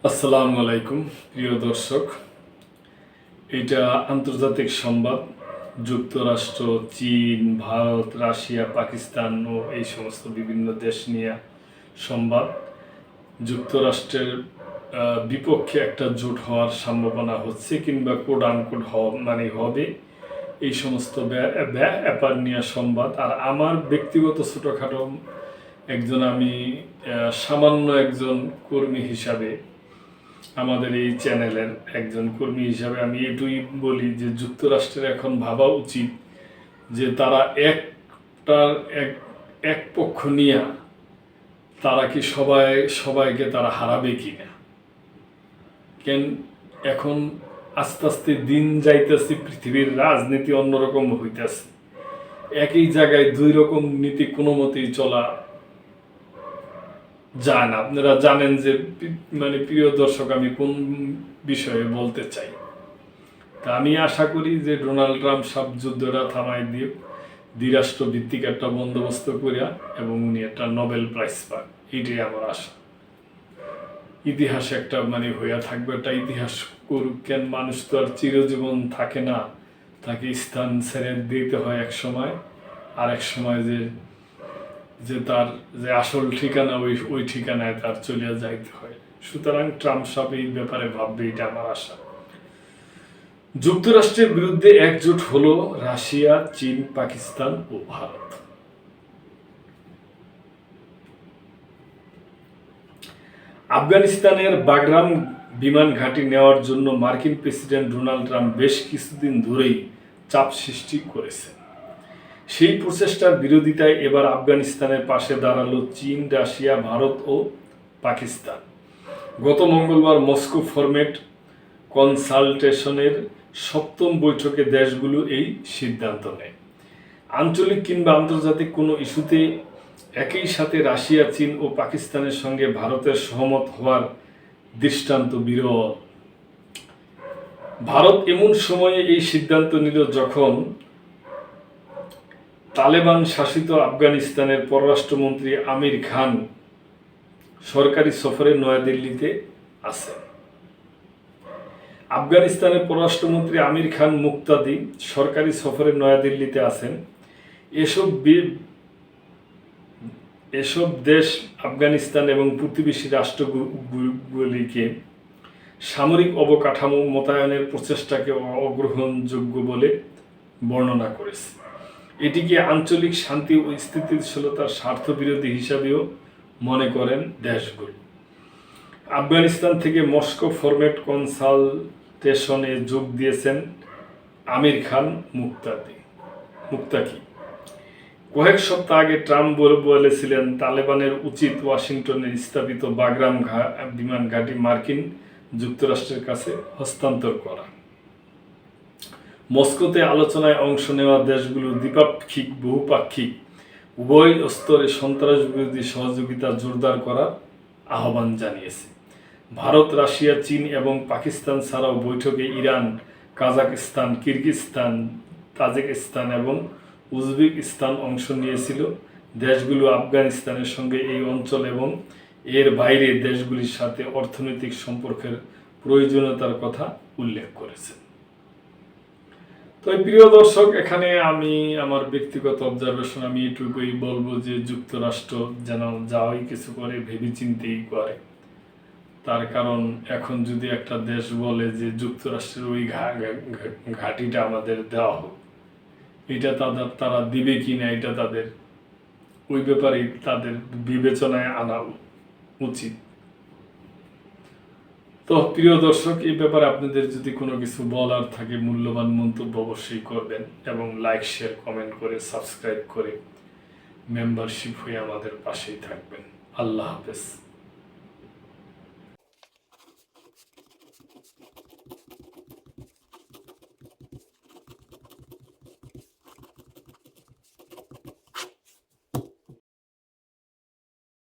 আসসালামু আলাইকুম প্রিয় দর্শক। এটা আন্তর্জাতিক সংবাদ। যুক্তরাষ্ট্র, চীন, ভারত, রাশিয়া, পাকিস্তান ও এই সমস্ত বিভিন্ন দেশ নিয়ে সংবাদ। যুক্তরাষ্ট্রের বিপক্ষে একটা জোট হওয়ার সম্ভাবনা হচ্ছে, কিংবা কোড আনকোড হবে এই সমস্ত ব্যাপার নিয়ে সংবাদ। আর আমার ব্যক্তিগত ছোটোখাটো আমি সামান্য একজন কর্মী হিসাবে, আমাদের এই চ্যানেলের একজন কর্মী হিসাবে আমি এটুই বলি যে যুক্তরাষ্ট্রের এখন ভাবা উচিত যে তারা এক পক্ষ নিয়ে তারা কি সবাইকে তারা হারাবে কিনা। কেন এখন আস্তে আস্তে দিন যাইতেছে, পৃথিবীর রাজনীতি অন্যরকম হইতেছে। একই জায়গায় দুই রকম নীতি কোনো মতেই চলা যায় না। আপনারা জানেন যে প্রিয় দর্শক, আমি কোন বিষয়ে বলতে চাই। তা আমি আশা করি যে ডোনাল্ড ট্রাম্প সব যুদ্ধটা থামায় দিয়ে দ্বিরাষ্ট্র ভিত্তিক একটা বন্দোবস্ত করিয়া এবং উনি একটা নোবেল প্রাইজ পান, এইটাই আমার আশা। ইতিহাস একটা হইয়া থাকবে, একটা ইতিহাস করুক। কেন মানুষ তো আর চিরজীবন থাকে না, তাকে স্থান ছেড়ে দিতে হয় এক সময়, আর এক সময় যে তার যে আসল ঠিকানা ওই ঠিকানায় তার চলিয়া যাইতে হয়। সুতরাং ট্রাম্প সব এই ব্যাপারে ভাববে, এটা আমার আশা। যুক্তরাষ্ট্রের বিরুদ্ধে একজোট হলো রাশিয়া, চীন, পাকিস্তান ও ভারত। আফগানিস্তানের বাগরাম বিমান ঘাঁটি নেওয়ার জন্য মার্কিন প্রেসিডেন্ট ডোনাল্ড ট্রাম্প বেশ কিছুদিন ধরেই চাপ সৃষ্টি করেছেন। সেই প্রচেষ্টার বিরোধিতায় এবার আফগানিস্তানের পাশে দাঁড়ালো চীন, রাশিয়া, ভারত ও পাকিস্তান। গত মঙ্গলবার মস্কো ফরম্যাট কনসালটেশনের সপ্তম বৈঠকে দেশগুলো এই সিদ্ধান্ত নেয়। আঞ্চলিক কিংবা আন্তর্জাতিক কোনো ইস্যুতে একই সাথে রাশিয়া, চীন ও পাকিস্তানের সঙ্গে ভারতের সহমত হওয়ার দৃষ্টান্ত বিরল। ভারত এমন সময়ে এই সিদ্ধান্ত নিল যখন তালেবান শাসিত আফগানিস্তানের পররাষ্ট্রমন্ত্রী আমির খান সরকারি সফরে নয়াদিল্লিতে আছেন। আফগানিস্তানের পররাষ্ট্রমন্ত্রী আমির খান মুক্তাদি সরকারি সফরে নয়াদিল্লিতে আছেন। এসব দেশ আফগানিস্তান এবং প্রতিবেশী রাষ্ট্রগুলিকে সামরিক অবকাঠামো মোতায়েনের প্রচেষ্টাকে অগ্রহণযোগ্য বলে বর্ণনা করেছে। এটিকে আঞ্চলিক শান্তি ও স্থিতিশীলতার স্বার্থবিরোধী হিসাবেও মনে করেন দেশগুলো। আফগানিস্তান থেকে মস্কো ফরম্যাট কনসালটেশনে যোগ দিয়েছেন আমির খান মুক্তাকি। কয়েক সপ্তাহ আগে ট্রাম্প বলেছিলেন তালেবানের উচিত ওয়াশিংটনের স্থাপিত বাগরাম বিমান ঘাঁটি মার্কিন যুক্তরাষ্ট্রের কাছে হস্তান্তর করা। মস্কোতে আলোচনায় অংশ নেওয়া দেশগুলো দ্বিপাক্ষিক, বহুপাক্ষিক উভয় স্তরে সন্ত্রাসবিরোধী সহযোগিতা জোরদার করার আহ্বান জানিয়েছে। ভারত, রাশিয়া, চীন এবং পাকিস্তান ছাড়াও বৈঠকে ইরান, কাজাখস্তান, কিরগিজস্তান, তাজিকিস্তান এবং উজবেকিস্তান অংশ নিয়েছিল। দেশগুলো আফগানিস্তানের সঙ্গে এই অঞ্চল এবং এর বাইরে দেশগুলির সাথে অর্থনৈতিক সম্পর্কের প্রয়োজনীয়তার কথা উল্লেখ করেছে। তো প্রিয় দর্শক, এখানে আমি আমার ব্যক্তিগত অবজারভেশন আমি এটুকুই বলবো যে যুক্তরাষ্ট্র যেন যাওয়াই কিছু করে ভেবেচিন্তেই করে। তার কারণ এখন যদি একটা দেশ বলে যে যুক্তরাষ্ট্রের ওই ঘাঁটিটা আমাদের দেওয়া হোক, এটা তারা দিবে কি না, এটা তাদের ওই ব্যাপারে তাদের বিবেচনায় আনা উচিত। তো প্রিয় দর্শক, এই ব্যাপারে আপনাদের যদি কোনো কিছু বলার থাকে, মূল্যবান মন্তব্য অবশ্যই করবেন এবং লাইক, শেয়ার, কমেন্ট করে সাবস্ক্রাইব করে মেম্বারশিপ হয়ে আমাদের পাশেই থাকবেন। আল্লাহ হাফেজ।